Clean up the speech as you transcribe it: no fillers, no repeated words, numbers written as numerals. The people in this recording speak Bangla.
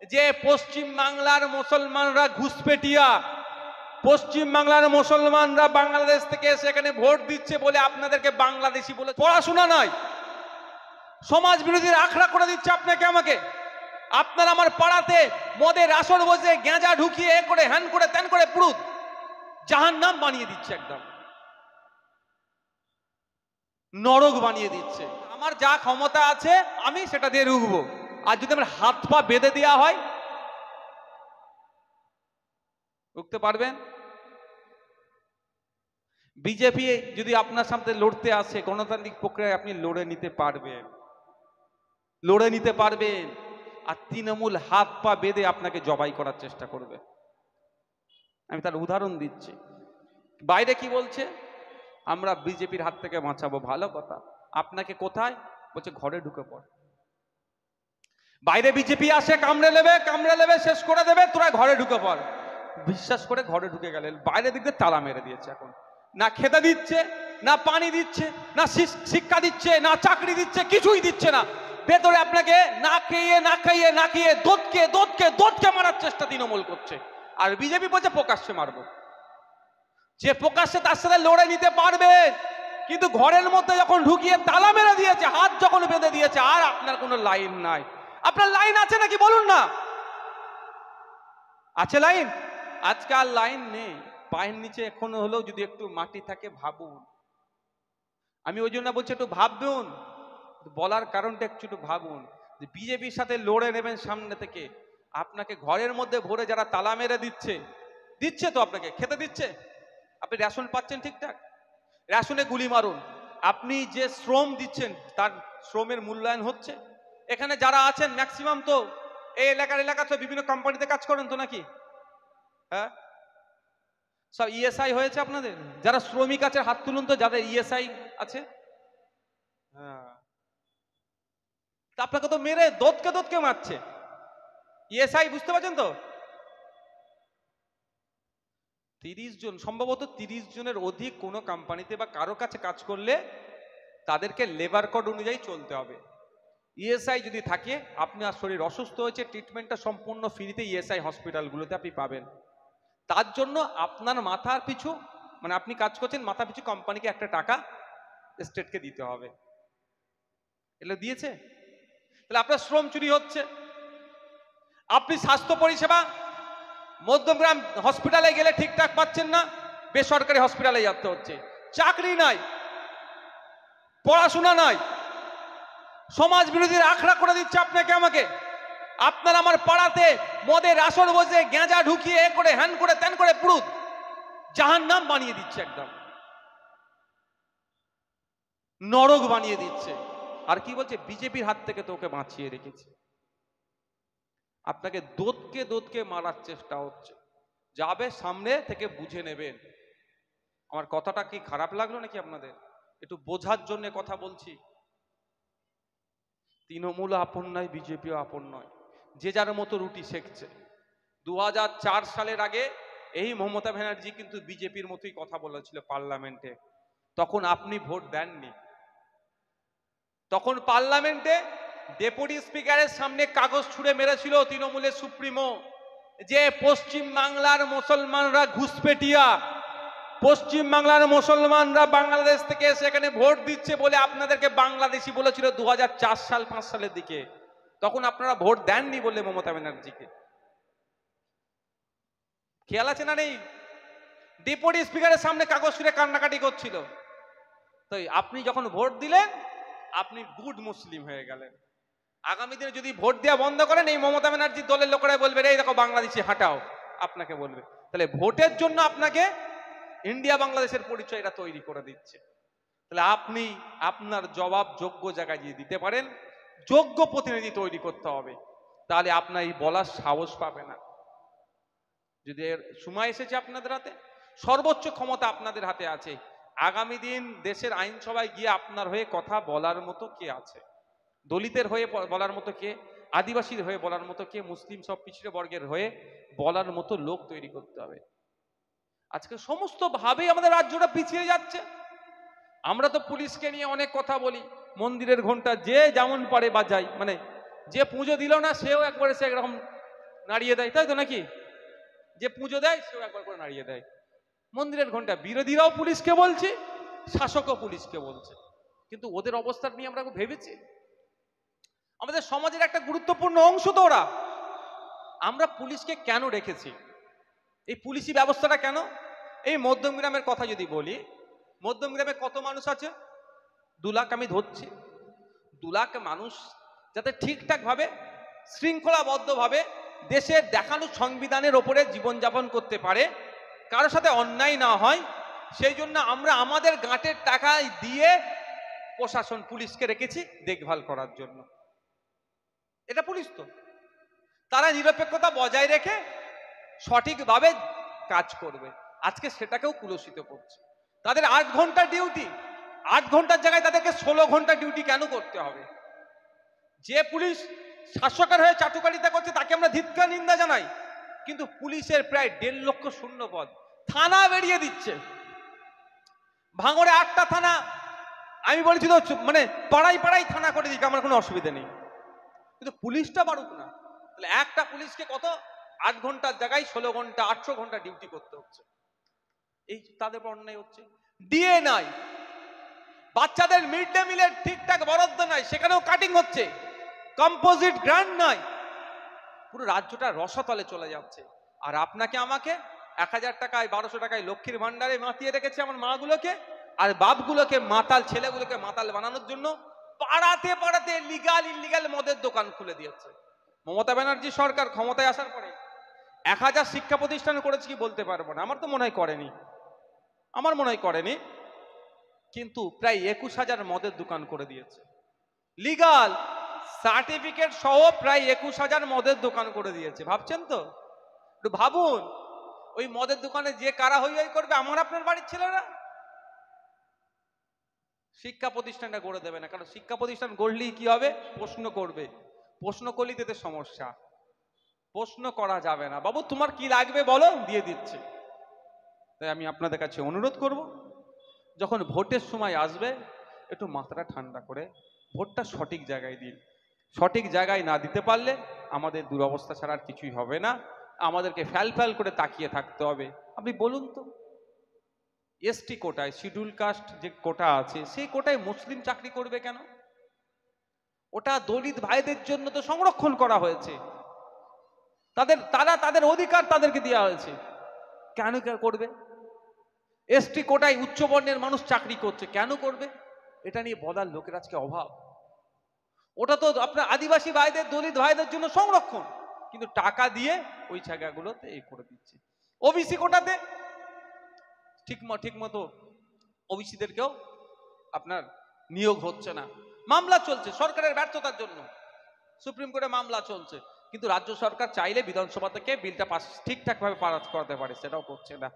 যে পশ্চিম বাংলার মুসলমানরা ঘুষপেটিয়া, পশ্চিম বাংলার মুসলমানরা বাংলাদেশ থেকে সেখানে ভোট দিচ্ছে বলে আপনাদেরকে বাংলাদেশি বলে পড়াশোনা নয়, সমাজ বিরোধীর আখড়া করে দিচ্ছে আপনাকে আমাকে। আপনার আমার পাড়াতে মদের আসর বসে গেঁজা ঢুকিয়ে এ করে হ্যান করে ত্যান করে পুরো জাহান্নাম বানিয়ে দিচ্ছে, একদম নরক বানিয়ে দিচ্ছে। আমার যা ক্ষমতা আছে আমি সেটা দিয়ে রুখবো, আর যদি আমার হাত পা বেঁধে দেওয়া হয় রুখতে পারবেন? বিজেপি যদি আপনার সামনে লড়তে আসে, গণতান্ত্রিক প্রক্রিয়ায় আপনি লড়ে নিতে পারবেন, লড়ে নিতে পারবেন। আর তৃণমূল হাত পা বেঁধে আপনাকে জবাই করার চেষ্টা করবে। আমি তার উদাহরণ দিচ্ছি। বাইরে কি বলছে? আমরা বিজেপির হাত থেকে বাঁচাবো। ভালো কথা। আপনাকে কোথায় বলছে? ঘরে ঢুকে পড়। বাইরে বিজেপি আসে, কামড়ে নেবে, শেষ করে দেবে, তোরা ঘরে ঢুকে পড়। বিশ্বাস করে ঘরে ঢুকে গেলেন, বাইরে দিক দিয়ে তালা মেরে দিয়েছে। এখন না খেতে দিচ্ছে, না পানি দিচ্ছে, না শিক্ষা দিচ্ছে, না চাকরি দিচ্ছে, কিছুই দিচ্ছে না। ভেতরে আপনাকে না খেয়ে দোদকে মারার চেষ্টা তৃণমূল করছে। আর বিজেপি বলছে প্রকাশ্যে মারবো। যে প্রকাশ্যে তার সাথে লড়ে নিতে পারবে, কিন্তু ঘরের মধ্যে যখন ঢুকিয়ে তালা মেরে দিয়েছে, হাত যখন বেঁধে দিয়েছে, আর আপনার কোনো লাইন নাই। আপনার লাইন আছে নাকি বলুন না? আছে লাইন? আজকাল লাইন নেই। পায়ের নিচে এখনো হলেও যদি একটু মাটি থাকে ভাবুন। আমি ওই জন্য বলছি একটু ভাবুন, বলার কারণটা একটু ভাবুন। যে বিজেপির সাথে লড়ে নেবেন সামনে থেকে, আপনাকে ঘরের মধ্যে ভরে যারা তালা মেরে দিচ্ছে তো আপনাকে খেতে দিচ্ছে, আপনি রেশন পাচ্ছেন ঠিকঠাক? রেশনে গুলি মারুন। আপনি যে শ্রম দিচ্ছেন তার শ্রমের মূল্যায়ন হচ্ছে? এখানে যারা আছেন ম্যাক্সিমাম তো এই এলাকা তো বিভিন্ন কোম্পানিতে কাজ করেন তো নাকি? হ্যাঁ, সব ইএসআই হয়েছে আপনাদের? যারা শ্রমিক আছে হাত তুলুন তো, যাদের ইএসআই আছে। হ্যাঁ, আপনাকে তো মেরে দোদকে মারছে ইএসআই, বুঝতে পারছেন তো? 30 জন, সম্ভবত 30 জনের অধিক কোনো কোম্পানিতে বা কারো কাছে কাজ করলে তাদেরকে লেবার কোড অনুযায়ী চলতে হবে। ইএসআই যদি থাকে, আপনার শরীর অসুস্থ হয়েছে, ট্রিটমেন্টটা সম্পূর্ণ ফ্রিতে ইএসআই হসপিটালগুলোতে আপনি পাবেন। তার জন্য আপনার মাথার পিছু, মানে আপনি কাজ করছেন, মাথা পিছু কোম্পানিকে একটা টাকা স্টেটকে দিতে হবে। এগুলো দিয়েছে? তাহলে আপনার শ্রম চুরি হচ্ছে। আপনি স্বাস্থ্য পরিষেবা মধ্যমগ্রাম হসপিটালে গেলে ঠিকঠাক পাচ্ছেন না, বেসরকারি হসপিটালে যেতে হচ্ছে। চাকরি নাই, পড়াশোনা নাই, সমাজ বিরোধীর আখড়া করে দিচ্ছে আপনাকে আমাকে। আপনার আমার পাড়াতে মদের আসর বসে গেঁজা ঢুকিয়ে এ করে হ্যান করে ত্যান করে পুরো জাহান্নাম বানিয়ে দিচ্ছে, একদম নরক বানিয়ে দিচ্ছে। আর কি বলছে? বিজেপির হাত থেকে তো ওকে বাঁচিয়ে রেখেছে। আপনাকে দোদকে মারার চেষ্টা হচ্ছে। যাবে সামনে থেকে বুঝে নেবেন। আমার কথাটা কি খারাপ লাগলো নাকি আপনাদের? একটু বোঝার জন্য কথা বলছি। তৃণমূল আপন নয়, বিজেপিও আপন নয়। যে যার মতো রুটি সেকছে। 2004 সালের আগে এই মমতা ব্যানার্জি কিন্তু বিজেপির মতোই কথা বলেছিল পার্লামেন্টে। তখন আপনি ভোট দেননি। তখন পার্লামেন্টে ডেপুটি স্পিকারের সামনে কাগজ ছুঁড়ে মেরেছিল তৃণমূলের সুপ্রিমো, যে পশ্চিম বাংলার মুসলমানরা ঘুষপেটিয়া, পশ্চিম বাংলার মুসলমানরা বাংলাদেশ থেকে সেখানে ভোট দিচ্ছে বলে আপনাদেরকে বাংলাদেশি বলেছিল 2004 সাল 5 সালের দিকে। তখন আপনারা ভোট দেননি বলে মমতা ব্যানার্জিকে। খেয়াল আছে না নেই? ডেপুটি স্পিকারের সামনে কাগজ ছুঁড়ে কান্নাকাটি করছিল। তো আপনি যখন ভোট দিলেন, আপনি গুড মুসলিম হয়ে গেলেন। আগামী দিনে যদি ভোট দেওয়া বন্ধ করেন, এই মমতা ব্যানার্জির দলের লোকেরা বলবে এই দেখো বাংলাদেশি হাঁটাও, আপনাকে বলবে। তাহলে ভোটের জন্য আপনাকে ইন্ডিয়া বাংলাদেশের পরিচয় এরা তৈরি করে দিচ্ছে। তাহলে আপনি আপনার জবাব যোগ্য জায়গায় গিয়ে দিতে পারেন। যোগ্য প্রতিনিধি তৈরি করতে হবে, তাহলে আপনার এই বলার সাহস পাবে না। যদি এর সময় এসেছে আপনাদের হাতে, সর্বোচ্চ ক্ষমতা আপনাদের হাতে আছে। আগামী দিন দেশের আইনসভায় গিয়ে আপনার হয়ে কথা বলার মতো কে আছে? দলিতের হয়ে বলার মতো কে? আদিবাসীর হয়ে বলার মতো কে? মুসলিম সব পিছিয়ে বর্গের হয়ে বলার মতো লোক তৈরি করতে হবে। আজকে সমস্ত ভাবেই আমাদের রাজ্যটা পিছিয়ে যাচ্ছে। আমরা তো পুলিশকে নিয়ে অনেক কথা বলি, মন্দিরের ঘন্টা যে যেমন পারে বাজাই, মানে যে পুজো দিল না সেও একবারে সে এরকম নাড়িয়ে দেয়, তাই তো নাকি? যে পুজো দেয় সেও একবার করে নাড়িয়ে দেয়। মন্দিরের ঘন্টা বিরোধীরাও পুলিশকে বলছে, শাসকও পুলিশকে বলছে, কিন্তু ওদের অবস্থা নিয়ে আমরা ভেবেছি? আমাদের সমাজের একটা গুরুত্বপূর্ণ অংশ তো ওরা। আমরা পুলিশকে কেন রেখেছি? এই পুলিশি ব্যবস্থাটা কেন? এই মধ্যমগ্রামের কথা যদি বলি, মধ্যমগ্রামে কত মানুষ আছে? 2 লাখ আমি ধরছি। 2 লাখ মানুষ যাতে ঠিকঠাক ভাবে শৃঙ্খলাবদ্ধভাবে দেশের দেখানো সংবিধানের ওপরে জীবনযাপন করতে পারে, কারোর সাথে অন্যায় না হয়, সেই জন্য আমরা আমাদের গাঁটের টাকা দিয়ে প্রশাসন পুলিশকে রেখেছি দেখভাল করার জন্য। এটা পুলিশ তো, তারা নিরপেক্ষতা বজায় রেখে সঠিকভাবে কাজ করবে। আজকে সেটাকেও কুলসিত করছে। তাদের 8 ঘন্টা ডিউটি, 8 ঘন্টার জায়গায় তাদেরকে 16 ঘন্টা ডিউটি কেন করতে হবে? যে পুলিশ শাসকের হয়ে চাটুকারিতা করছে তাকে আমরা ধিক্কার নিন্দা জানাই, কিন্তু পুলিশের প্রায় 1.5 লক্ষ শূন্য পদ, থানা বেরিয়ে দিচ্ছে। ভাঙড়ে 8টা থানা, আমি বলেছি তো মানে পাড়ায় পাড়ায় থানা করে দিক, আমার কোনো অসুবিধা নেই, কিন্তু পুলিশটা বাড়ুক না। তাহলে একটা পুলিশকে কত 8 ঘন্টার জায়গায় 16 ঘন্টা 800 ঘন্টা ডিউটি করতে হচ্ছে। এই তাদের অন্যায় হচ্ছে। ডিএ নাই, বাচ্চাদের মিড ডে মিলের ঠিকঠাক বরাদ্দ নাই, সেখানেও কাটিং হচ্ছে। কম্পোজিট গ্রান্ট নাই, পুরো রাজ্যটা রসাতলে চলে যাচ্ছে। আর আপনাকে আমাকে 1000 টাকায় 1200 টাকায় লক্ষ্মীর ভান্ডারে মাতিয়ে রেখেছে আমার মাগুলোকে, আর বাপগুলোকে মাতাল, ছেলেগুলোকে মাতাল বানানোর জন্য পাড়াতে পাড়াতে লিগাল ইলিগাল মদের দোকান খুলে দিয়েছে। মমতা ব্যানার্জি সরকার ক্ষমতায় আসার পরে 1000 শিক্ষা প্রতিষ্ঠান করেছে কি বলতে পারবো না, আমার তো মনে হয় করেনি, কিন্তু প্রায় 21,000 মদের দোকান করে দিয়েছে। লিগাল সার্টিফিকেট সহ প্রায় 21,000 মদের দোকান করে দিয়েছে। ভাবছেন তো? একটু ভাবুন, ওই মদের দোকানে যে কারা হই করবে, আমার আপনার বাড়ির ছেলেরা। শিক্ষা প্রতিষ্ঠানটা গড়ে দেবে না, কারণ শিক্ষা প্রতিষ্ঠান গড়লেই কি হবে? প্রশ্ন করবে, প্রশ্ন করলেই তাদের সমস্যা। প্রশ্ন করা যাবে না, বাবু তোমার কি লাগবে বলো, দিয়ে দিচ্ছে। তাই আমি আপনাদের কাছে অনুরোধ করব, যখন ভোটের সময় আসবে একটু মাথাটা ঠান্ডা করে ভোটটা সঠিক জায়গায় দিন। সঠিক জায়গায় না দিতে পারলে আমাদের দুরবস্থা ছাড়া আর কিছুই হবে না। আমাদেরকে ফ্যাল করে তাকিয়ে থাকতে হবে। আপনি বলুন তো, এসটি কোটায়, শিডিউল কাস্ট যে কোটা আছে, সেই কোটায় মুসলিম চাকরি করবে কেন? ওটা দলিত ভাইদের জন্য তো সংরক্ষণ করা হয়েছে, তাদের অধিকার তাদেরকে দেওয়া হয়েছে, কেন করবে? এসটি কোটায় উচ্চ বর্ণের মানুষ চাকরি করছে, কেন করবে? এটা নিয়ে বলার লোকের আজকে অভাব। ওটা তো আপনার আদিবাসী ভাইদের, দলিত ভাইদের জন্য সংরক্ষণ, কিন্তু টাকা দিয়ে ওই জায়গাগুলোতে এই করে দিচ্ছে। ওবিসি কোটাতে ঠিক মতো ওবিসিদেরকেও আপনার নিয়োগ হচ্ছে না, মামলা চলছে সরকারের ব্যর্থতার জন্য, সুপ্রিম কোর্টে মামলা চলছে, কিন্তু রাজ্য সরকার চাইলে বিধানসভা থেকে বিলটা পাস ঠিকঠাক ভাবে পাস করাতে পারে, সেটাও করছে না।